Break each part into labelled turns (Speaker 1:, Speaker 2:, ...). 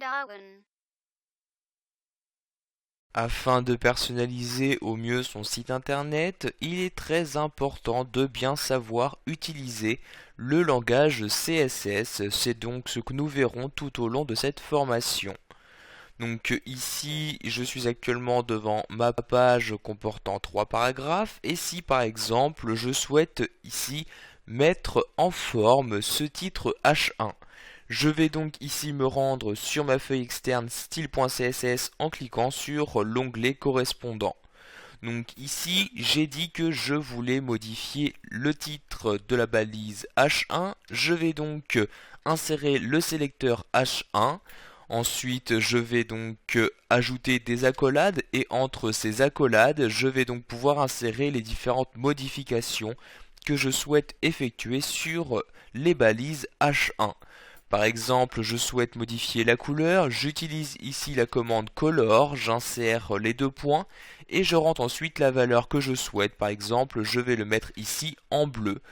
Speaker 1: Darwin.
Speaker 2: Afin de personnaliser au mieux son site internet, il est très important de bien savoir utiliser le langage CSS. C'est donc ce que nous verrons tout au long de cette formation. Donc ici, je suis actuellement devant ma page comportant 3 paragraphes et si par exemple je souhaite ici mettre en forme ce titre H1. Je vais donc ici me rendre sur ma feuille externe style.css en cliquant sur l'onglet correspondant. Donc ici, j'ai dit que je voulais modifier le titre de la balise H1. Je vais donc insérer le sélecteur H1. Ensuite, je vais donc ajouter des accolades et entre ces accolades, je vais donc pouvoir insérer les différentes modifications que je souhaite effectuer sur les balises H1. Par exemple, je souhaite modifier la couleur, j'utilise ici la commande color, j'insère les deux points et je rentre ensuite la valeur que je souhaite. Par exemple, je vais le mettre ici en bleu.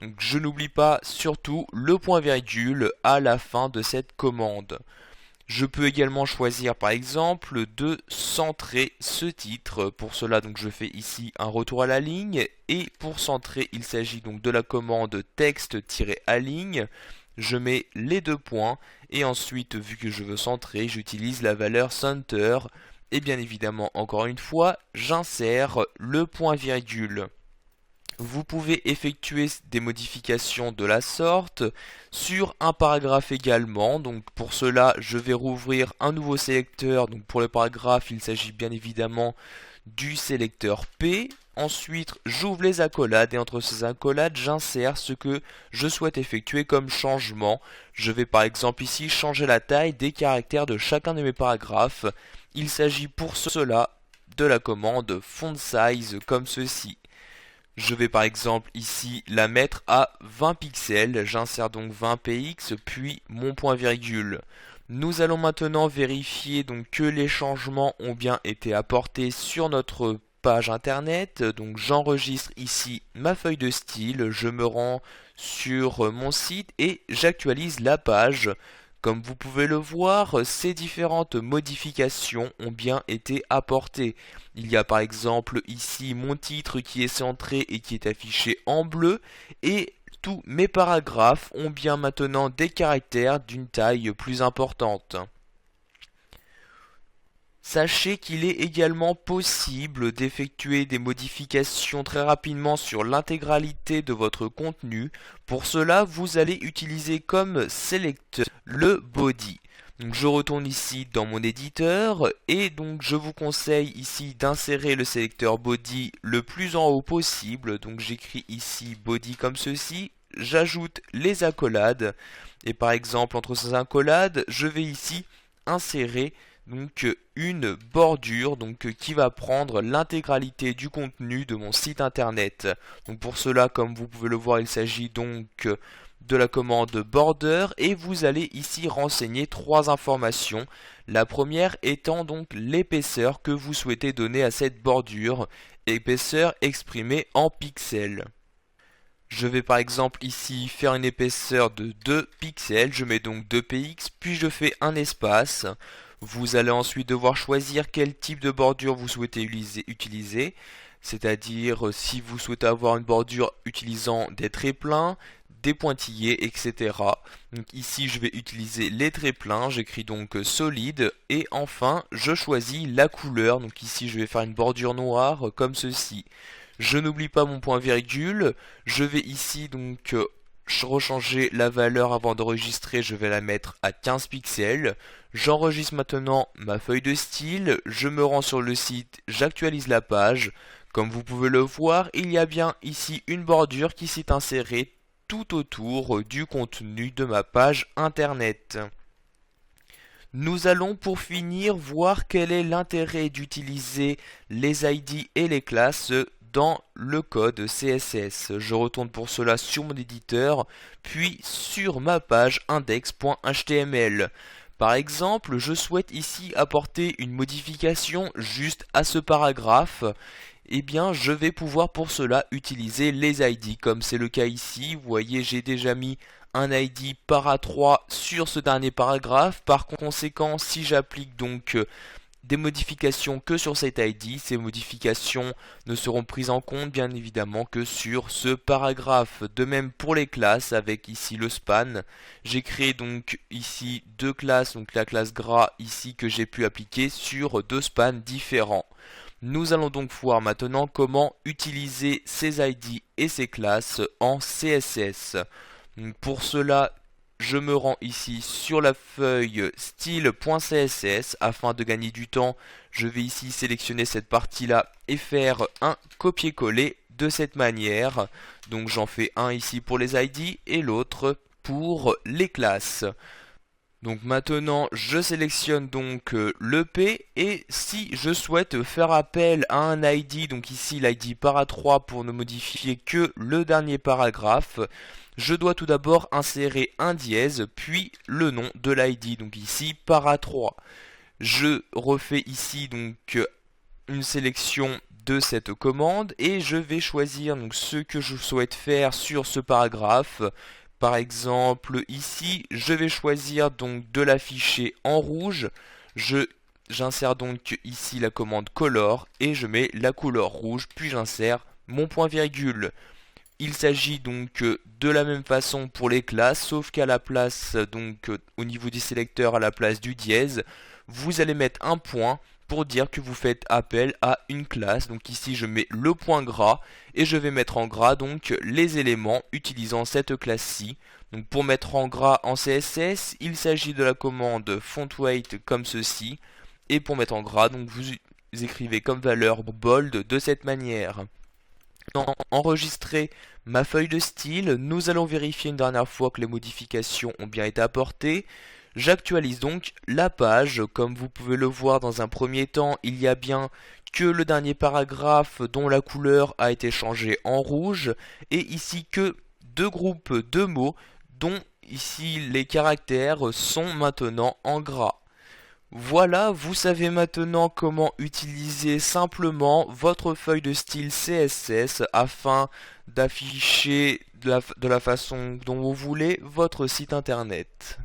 Speaker 2: Donc, je n'oublie pas surtout le point virgule à la fin de cette commande. Je peux également choisir par exemple de centrer ce titre. Pour cela, donc je fais ici un retour à la ligne et pour centrer, il s'agit donc de la commande texte-aligne. Je mets les deux points et ensuite, vu que je veux centrer, j'utilise la valeur center et bien évidemment, encore une fois, j'insère le point virgule. Vous pouvez effectuer des modifications de la sorte sur un paragraphe également. Donc pour cela, je vais rouvrir un nouveau sélecteur. Donc pour le paragraphe, il s'agit bien évidemment du sélecteur P. Ensuite, j'ouvre les accolades et entre ces accolades, j'insère ce que je souhaite effectuer comme changement. Je vais par exemple ici changer la taille des caractères de chacun de mes paragraphes. Il s'agit pour cela de la commande font size comme ceci. Je vais par exemple ici la mettre à 20 pixels, j'insère donc 20 px puis mon point virgule. Nous allons maintenant vérifier donc que les changements ont bien été apportés sur notre page internet. Donc j'enregistre ici ma feuille de style, je me rends sur mon site et j'actualise la page. Comme vous pouvez le voir, ces différentes modifications ont bien été apportées. Il y a par exemple ici mon titre qui est centré et qui est affiché en bleu et tous mes paragraphes ont bien maintenant des caractères d'une taille plus importante. Sachez qu'il est également possible d'effectuer des modifications très rapidement sur l'intégralité de votre contenu. Pour cela, vous allez utiliser comme sélecteur le body. Donc je retourne ici dans mon éditeur et donc je vous conseille ici d'insérer le sélecteur body le plus en haut possible. Donc j'écris ici body comme ceci, j'ajoute les accolades et par exemple entre ces accolades, je vais ici insérer donc une bordure qui va prendre l'intégralité du contenu de mon site internet. Donc pour cela, comme vous pouvez le voir, il s'agit donc de la commande border et vous allez ici renseigner trois informations. La première étant donc l'épaisseur que vous souhaitez donner à cette bordure, épaisseur exprimée en pixels. Je vais par exemple ici faire une épaisseur de 2 pixels, je mets donc 2 px, puis je fais un espace. Vous allez ensuite devoir choisir quel type de bordure vous souhaitez utiliser, c'est-à-dire si vous souhaitez avoir une bordure utilisant des traits pleins, des pointillés, etc. Donc ici je vais utiliser les traits pleins, j'écris donc solide et enfin je choisis la couleur, donc ici je vais faire une bordure noire comme ceci. Je n'oublie pas mon point virgule, je vais ici donc rechanger la valeur avant d'enregistrer, je vais la mettre à 15 pixels. J'enregistre maintenant ma feuille de style, je me rends sur le site, j'actualise la page. Comme vous pouvez le voir, il y a bien ici une bordure qui s'est insérée tout autour du contenu de ma page internet. Nous allons pour finir voir quel est l'intérêt d'utiliser les ID et les classes dans le code CSS. Je retourne pour cela sur mon éditeur, puis sur ma page index.html. Par exemple, je souhaite ici apporter une modification juste à ce paragraphe. Eh bien, je vais pouvoir pour cela utiliser les ID, comme c'est le cas ici. Vous voyez, j'ai déjà mis un ID para3 sur ce dernier paragraphe. Par conséquent, si j'applique donc des modifications que sur cet ID, ces modifications ne seront prises en compte bien évidemment que sur ce paragraphe. De même pour les classes avec ici le span, j'ai créé donc ici deux classes, donc la classe gras ici que j'ai pu appliquer sur deux spans différents. Nous allons donc voir maintenant comment utiliser ces ID et ces classes en CSS. Pour cela, je me rends ici sur la feuille style.css. Afin de gagner du temps, je vais ici sélectionner cette partie-là et faire un copier-coller de cette manière. Donc j'en fais un ici pour les ID et l'autre pour les classes. Donc maintenant, je sélectionne donc le P et si je souhaite faire appel à un ID, donc ici l'ID para3 pour ne modifier que le dernier paragraphe, je dois tout d'abord insérer un dièse puis le nom de l'ID, donc ici para3. Je refais ici donc une sélection de cette commande et je vais choisir donc ce que je souhaite faire sur ce paragraphe. Par exemple, ici, je vais choisir donc de l'afficher en rouge. J'insère donc ici la commande color et je mets la couleur rouge, puis j'insère mon point virgule. Il s'agit donc de la même façon pour les classes, sauf qu'à la place, donc au niveau du sélecteur, à la place du dièse, vous allez mettre un point pour dire que vous faites appel à une classe. Donc ici je mets le point gras et je vais mettre en gras donc les éléments utilisant cette classe-ci. Donc pour mettre en gras en CSS, il s'agit de la commande fontWeight comme ceci. Et pour mettre en gras, donc vous écrivez comme valeur bold de cette manière. Enregistrer ma feuille de style, nous allons vérifier une dernière fois que les modifications ont bien été apportées. J'actualise donc la page. Comme vous pouvez le voir dans un premier temps, il y a bien que le dernier paragraphe dont la couleur a été changée en rouge et ici que deux groupes de mots dont ici les caractères sont maintenant en gras. Voilà, vous savez maintenant comment utiliser simplement votre feuille de style CSS afin d'afficher de la façon dont vous voulez votre site internet.